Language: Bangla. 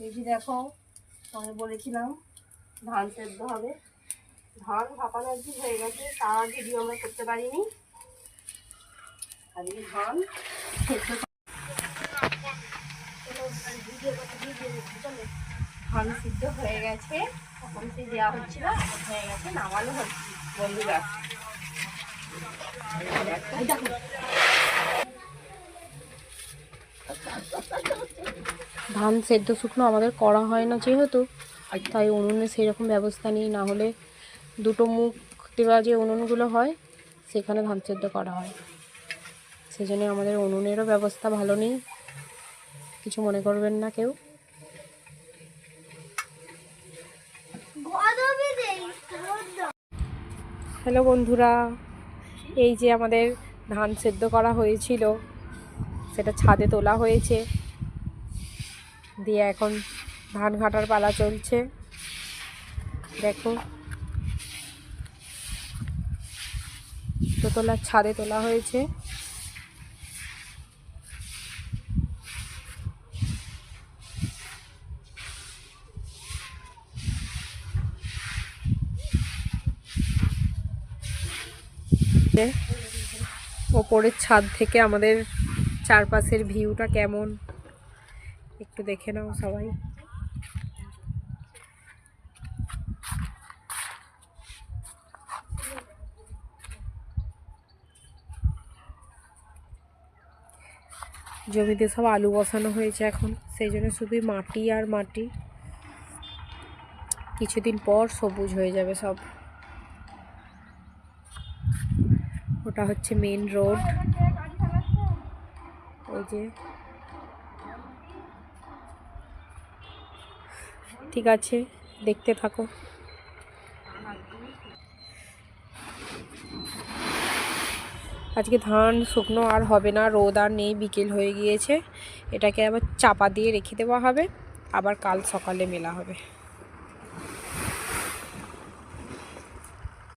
এই যে দেখো, আমি বলেছিলাম ধান সেদ্ধ হবে। ধান ভাপানো একদিন হয়ে গেছে, তার ভিডিও আমরা করতে পারিনি। আর এই ধান সেদ্ধ ধান সিদ্ধ হয়ে গেছে, তখন সে দেওয়া হচ্ছিল, হয়ে গেছে, নামানো হচ্ছে বন্ধুরা। ধান সেদ্ধ শুকনো আমাদের করা হয় না যেহেতু, তাই উনুনে সেরকম ব্যবস্থা নেই। না হলে দুটো মুখ দেওয়া যে উনুনগুলো হয় সেখানে ধান সেদ্ধ করা হয়। সেজন্য আমাদের উনুনেরও ব্যবস্থা ভালো নেই, কিছু মনে করবেন না কেউ। হ্যালো বন্ধুরা, এই যে আমাদের ধান সেদ্ধ করা হয়েছিল, সেটা ছাদে তোলা হয়েছে, দিয়ে এখন ধান ঘাটার পালা চলছে। দেখো, দোতলার ছাদে তোলা হয়েছে। ওপরের ছাদ থেকে আমাদের চারপাশের ভিউটা কেমন একটু দেখে নাও সবাই। জমিতে সব আলু বসানো হয়েছে এখন, সেই জন্য শুধু মাটি আর মাটি। কিছুদিন পর সবুজ হয়ে যাবে সব। ওটা হচ্ছে মেন রোড। ওই যে, ঠিক আছে, দেখতে থাকো। আজকে ধান শুকনো আর হবে না, রোদ আর নেই, বিকেল হয়ে গিয়েছে। এটাকে আবার চাপা দিয়ে রেখে দেওয়া হবে, আবার কাল সকালে মেলা হবে।